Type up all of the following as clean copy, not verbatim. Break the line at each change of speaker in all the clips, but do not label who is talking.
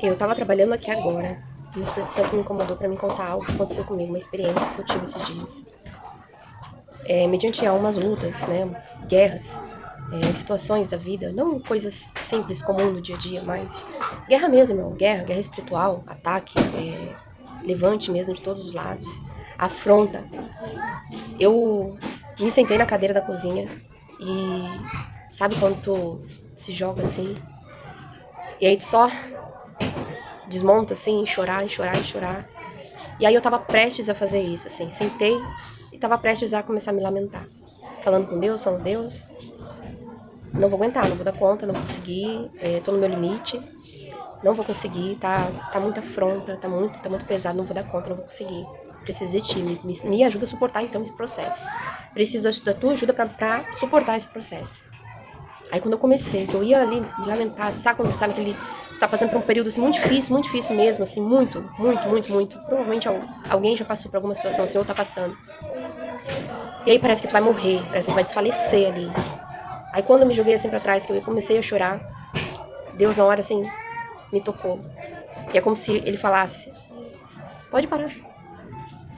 Eu tava trabalhando aqui agora e o Espírito Santo me incomodou pra me contar algo que aconteceu comigo, uma experiência que eu tive esses dias. Mediante algumas lutas, né, guerras, situações da vida, não coisas simples, comum no dia a dia, mas guerra mesmo, irmão, guerra espiritual, ataque, levante mesmo de todos os lados, afronta. Eu me sentei na cadeira da cozinha e sabe quando tu se joga assim, e aí tu só desmonta assim, e chorar, e chorar, e chorar. E aí eu tava prestes a fazer isso, assim, sentei e tava prestes a começar a me lamentar. Falando com Deus, falando, Deus, não vou aguentar, não vou dar conta, não vou conseguir, tô no meu limite, não vou conseguir, tá muita afronta, tá muito pesado, não vou dar conta, não vou conseguir. Preciso de ti, me ajuda a suportar então esse processo. Preciso da tua ajuda pra suportar esse processo. Aí quando eu comecei, que eu ia ali me lamentar, sabe quando tá naquele... Tu tá passando por um período assim muito difícil mesmo, assim, muito. Provavelmente alguém já passou por alguma situação assim, ou tá passando. E aí parece que tu vai morrer, parece que tu vai desfalecer ali. Aí quando eu me joguei assim pra trás, que eu comecei a chorar, Deus na hora assim, me tocou. E é como se ele falasse, pode parar,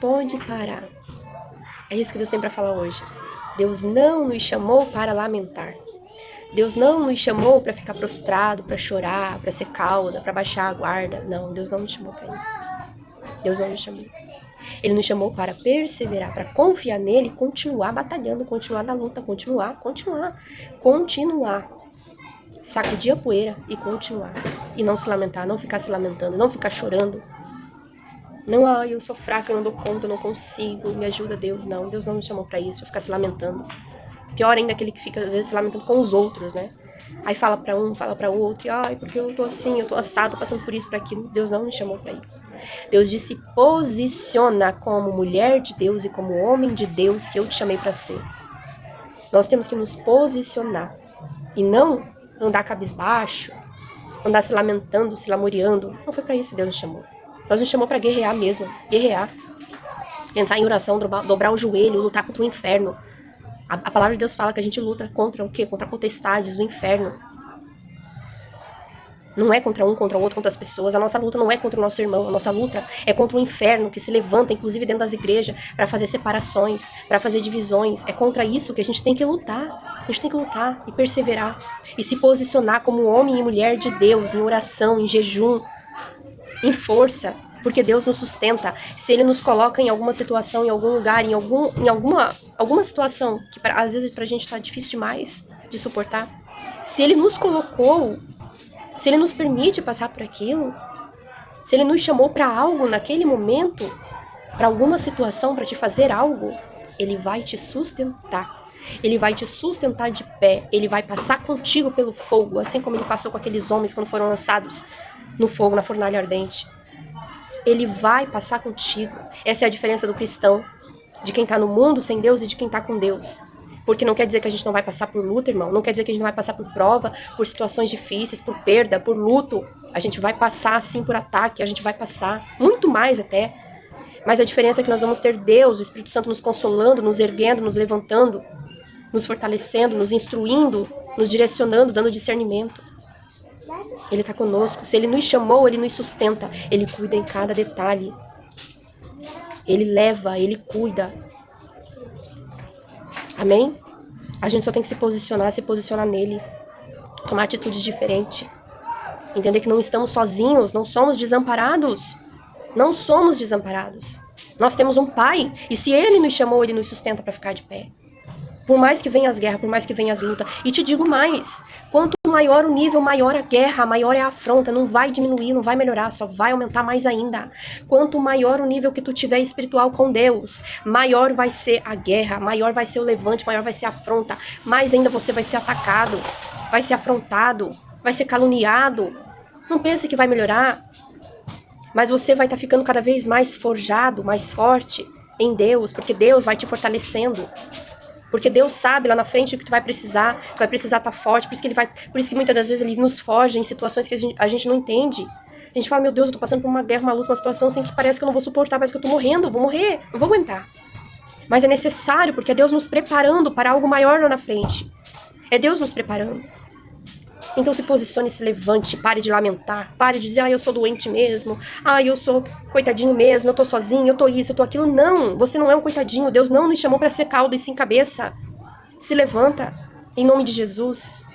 pode parar. É isso que Deus tem pra falar hoje. Deus não nos chamou para lamentar. Deus não nos chamou para ficar prostrado, para chorar, para ser cauda, para baixar a guarda. Não, Deus não nos chamou para isso. Deus não nos chamou. Ele nos chamou para perseverar, para confiar nele, continuar batalhando, continuar na luta, continuar. Sacudir a poeira e continuar. E não se lamentar, não ficar se lamentando, não ficar chorando. Não, eu sou fraca, eu não dou conta, eu não consigo, me ajuda Deus. Não, Deus não nos chamou para isso, para ficar se lamentando. Pior ainda aquele que fica, às vezes, se lamentando com os outros, né? Aí fala pra um, fala pra outro, ai, porque eu tô assim, eu tô assado, tô passando por isso, por aquilo. Deus não me chamou pra isso. Deus disse, posiciona como mulher de Deus e como homem de Deus que eu te chamei pra ser. Nós temos que nos posicionar e não andar cabisbaixo, andar se lamentando, se lamuriando. Não foi pra isso que Deus nos chamou. Nós nos chamou pra guerrear mesmo, guerrear. Entrar em oração, dobrar o joelho, lutar contra o inferno. A palavra de Deus fala que a gente luta contra o quê? Contra potestades do inferno. Não é contra um, contra o outro, contra as pessoas. A nossa luta não é contra o nosso irmão. A nossa luta é contra o inferno que se levanta, inclusive dentro das igrejas, para fazer separações, para fazer divisões. É contra isso que a gente tem que lutar. A gente tem que lutar e perseverar. E se posicionar como homem e mulher de Deus, em oração, em jejum, em força. Porque Deus nos sustenta. Se Ele nos coloca em alguma situação, em algum lugar, em alguma situação que às vezes pra gente tá difícil demais de suportar, se Ele nos colocou, se Ele nos permite passar por aquilo, se Ele nos chamou pra algo naquele momento, pra alguma situação, pra te fazer algo, Ele vai te sustentar. Ele vai te sustentar de pé. Ele vai passar contigo pelo fogo, assim como Ele passou com aqueles homens quando foram lançados no fogo, na fornalha ardente. Ele vai passar contigo. Essa é a diferença do cristão, de quem tá no mundo sem Deus e de quem tá com Deus. Porque não quer dizer que a gente não vai passar por luta, irmão. Não quer dizer que a gente não vai passar por prova, por situações difíceis, por perda, por luto. A gente vai passar, sim, por ataque. A gente vai passar, muito mais até. Mas a diferença é que nós vamos ter Deus, o Espírito Santo nos consolando, nos erguendo, nos levantando, nos fortalecendo, nos instruindo, nos direcionando, dando discernimento. Ele tá conosco. Se Ele nos chamou, Ele nos sustenta. Ele cuida em cada detalhe. Ele leva, Ele cuida. Amém? A gente só tem que se posicionar nele. Tomar atitudes diferentes. Entender que não estamos sozinhos, não somos desamparados. Não somos desamparados. Nós temos um Pai. E se Ele nos chamou, Ele nos sustenta para ficar de pé. Por mais que venham as guerras, por mais que venham as lutas. E te digo mais, quanto maior o nível, maior a guerra, maior é a afronta. Não vai diminuir, não vai melhorar, só vai aumentar mais ainda. Quanto maior o nível que tu tiver espiritual com Deus, maior vai ser a guerra, maior vai ser o levante, maior vai ser a afronta. Mais ainda você vai ser atacado, vai ser afrontado, vai ser caluniado. Não pense que vai melhorar, mas você vai estar ficando cada vez mais forjado, mais forte em Deus, porque Deus vai te fortalecendo. Porque Deus sabe lá na frente o que tu vai precisar estar forte, por isso que muitas das vezes Ele nos foge em situações que a gente não entende. A gente fala, meu Deus, eu tô passando por uma guerra, uma luta, uma situação assim que parece que eu não vou suportar, parece que eu tô morrendo, eu vou morrer, não vou aguentar. Mas é necessário, porque é Deus nos preparando para algo maior lá na frente. É Deus nos preparando. Então se posicione, se levante, pare de lamentar, pare de dizer, eu sou doente mesmo, eu sou coitadinho mesmo, eu tô sozinho, eu tô isso, eu tô aquilo. Não, você não é um coitadinho, Deus não nos chamou para ser cauda e sem cabeça. Se levanta, em nome de Jesus.